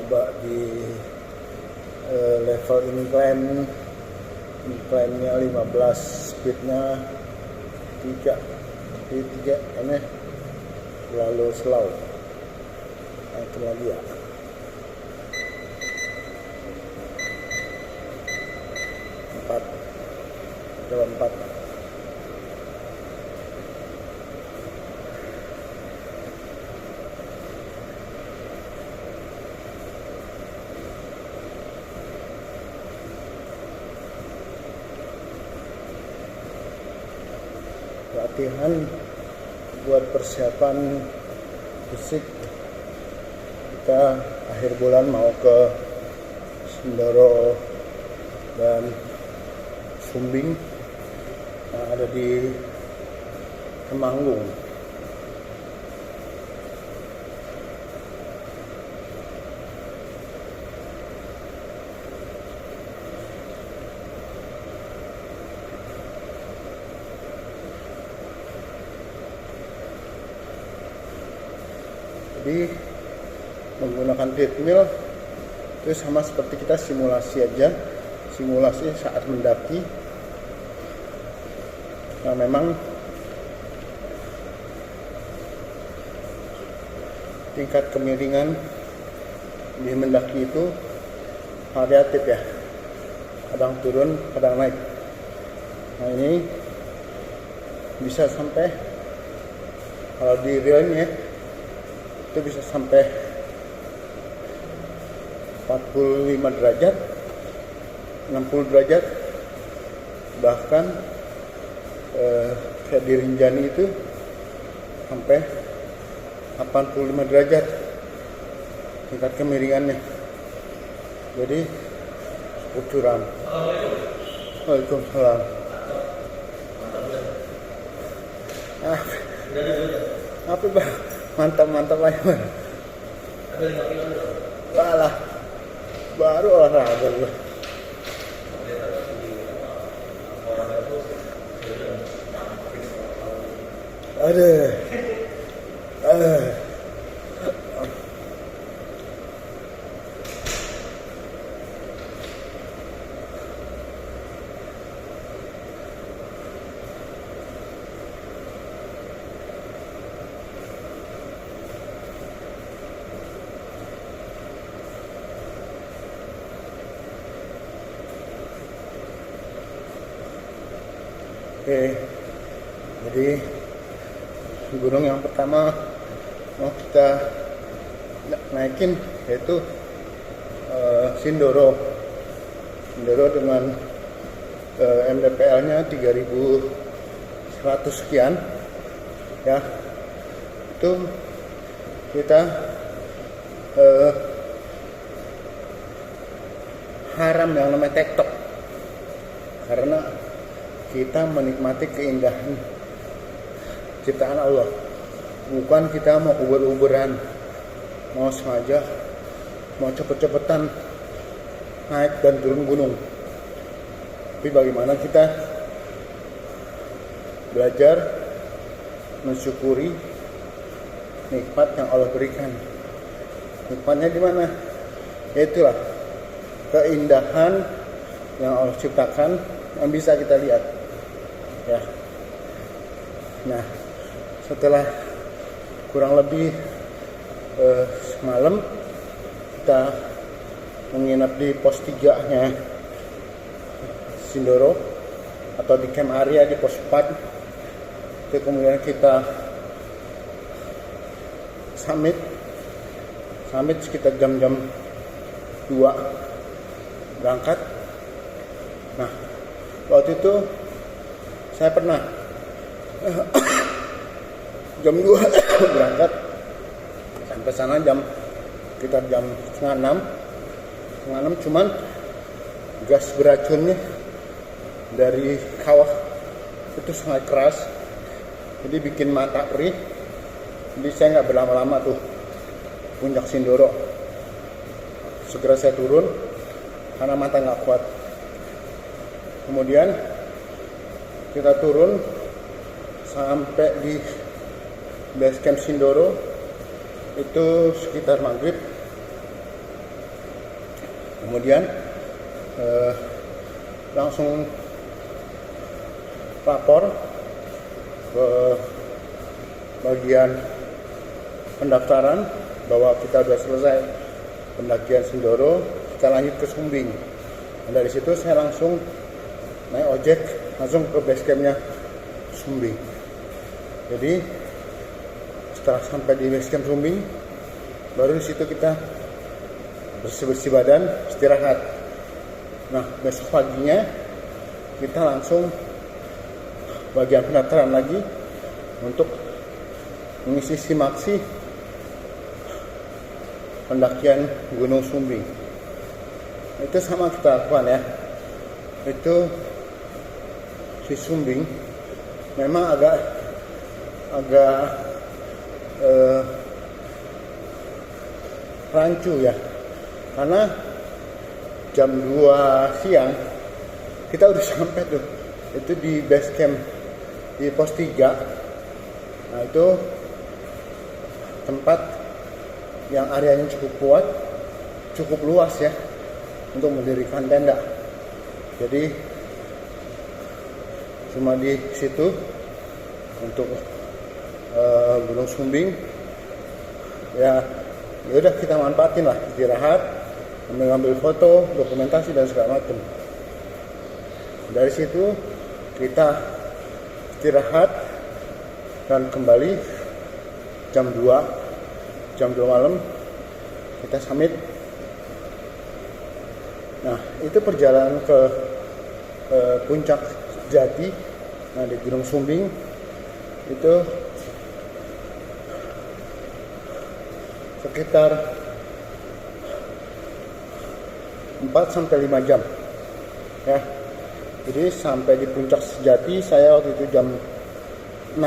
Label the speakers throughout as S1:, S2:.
S1: coba di level incline-nya 15, speednya 3, tapi 3 ini terlalu slow. Itu lagi ya. Coba 4. Latihan buat persiapan fisik kita akhir bulan mau ke Sindoro dan Sumbing yang ada di Temanggung. Jadi menggunakan treadmill itu sama seperti kita simulasi aja, simulasi saat mendaki yang memang tingkat kemiringan di mendaki itu variatif ya, kadang turun kadang naik. Nah ini bisa sampai, kalau di realnya itu bisa sampai 45 derajat, 60 derajat, bahkan kayak di Rinjani itu sampai 85 derajat tingkat kemiringannya. Jadi curam. Waalaikumsalam. Apa bang? Mantap aja bang. Walah, baru olahraga gue. Aduh. Oke, jadi gunung yang pertama mau kita naikin yaitu Sindoro dengan MDPL-nya 3100 sekian ya. Itu kita haram yang namanya tektok, karena kita menikmati keindahan ciptaan Allah, bukan kita mau uber-uberan, mau sengaja, mau cepet-cepetan naik dan turun gunung. Tapi bagaimana kita belajar mensyukuri nikmat yang Allah berikan. Nikmatnya di mana? Yaitulah keindahan yang Allah ciptakan yang bisa kita lihat. Ya. Nah, setelah kurang lebih semalam kita menginap di pos 3-nya Sindoro atau di camp area di pos 4. Itu kemudian kita summit sekitar jam-jam 2 berangkat. Nah, waktu itu saya pernah jam 2 berangkat, sampai sana sekitar jam setengah 6, cuman gas beracunnya dari kawah itu sangat keras, jadi bikin mata perih. Jadi saya nggak berlama-lama tuh puncak Sindoro, segera saya turun karena mata nggak kuat. Kemudian kita turun sampai di base camp Sindoro itu sekitar maghrib. Kemudian langsung lapor ke bagian pendaftaran bahwa kita sudah selesai pendakian Sindoro, kita lanjut ke Sumbing. Dan dari situ saya langsung naik ojek langsung ke base campnya Sumbing. Jadi setelah sampai di base camp Sumbing, baru di situ kita bersih-bersih badan, istirahat. Nah, besok paginya kita langsung bagian pendaftaran lagi untuk mengisi simaksi pendakian Gunung Sumbing. Itu sama kita lakukan ya. Itu di Sumbing memang agak rancu ya, karena jam 2 siang kita udah sampai tuh, itu di base camp di pos 3. Nah, itu tempat yang areanya cukup kuat, cukup luas ya untuk mendirikan tenda. Jadi cuma di situ untuk Gunung Sumbing ya udah kita manfaatin lah, istirahat, mengambil foto, dokumentasi dan segala macam. Dari situ kita istirahat dan kembali jam 2 malam kita summit. Nah, itu perjalanan ke puncak Jati. Nah, di Gunung Sumbing itu sekitar 4-5 jam ya. Jadi sampai di puncak sejati saya waktu itu jam 6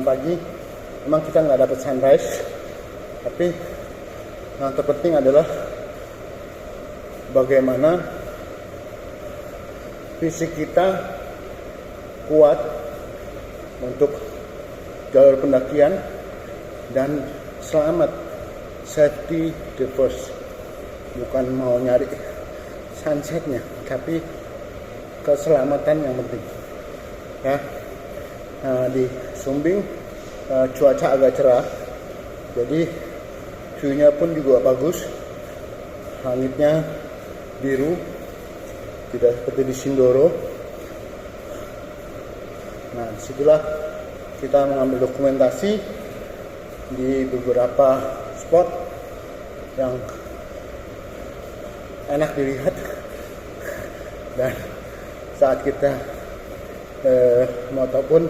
S1: pagi. Memang kita nggak dapat sunrise, tapi yang terpenting adalah bagaimana fisik kita kuat untuk jalur pendakian dan selamat, safety the first. Bukan mau nyari sunsetnya, tapi keselamatan yang penting ya. Nah, di Sumbing cuaca agak cerah, jadi view-nya pun juga bagus, langitnya biru, tidak seperti di Sindoro. Nah, disitulah kita mengambil dokumentasi di beberapa spot yang enak dilihat, dan saat kita moto pun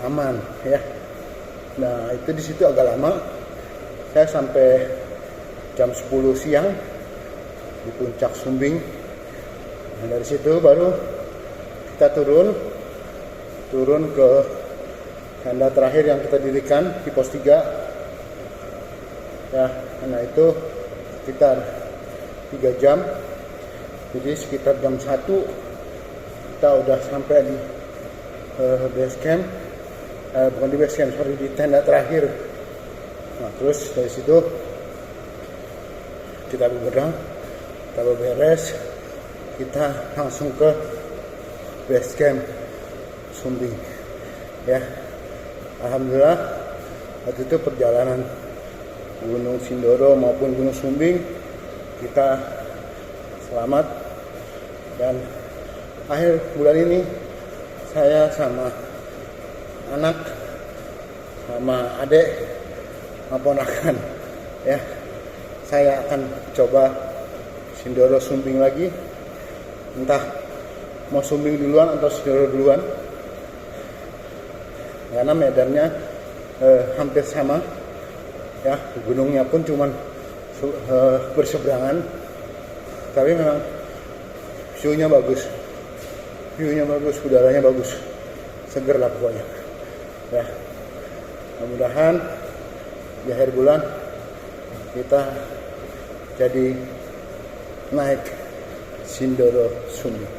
S1: aman ya. Nah, itu di situ agak lama, saya sampai jam 10 siang di puncak Sumbing. Nah, dari situ baru kita turun ke tenda terakhir yang kita dirikan di pos 3 ya. Nah, itu sekitar 3 jam, jadi sekitar jam 1 kita udah sampai di base camp, bukan di base camp, sorry, di tenda terakhir. Nah, terus dari situ kita bebenah, kita beberes, kita langsung ke base camp Sumbing ya. Alhamdulillah waktu itu perjalanan Gunung Sindoro maupun Gunung Sumbing kita selamat, dan akhir bulan ini saya sama anak, sama adik, sama ponakan ya, saya akan coba Sindoro Sumbing lagi, entah mau Sumbing duluan atau Sindoro duluan, karena medannya hampir sama ya, gunungnya pun cuman berseberangan, tapi memang view-nya bagus, udaranya bagus, seger lah pokoknya ya. Mudah-mudahan di akhir bulan kita jadi naik Sindoro Sumbing.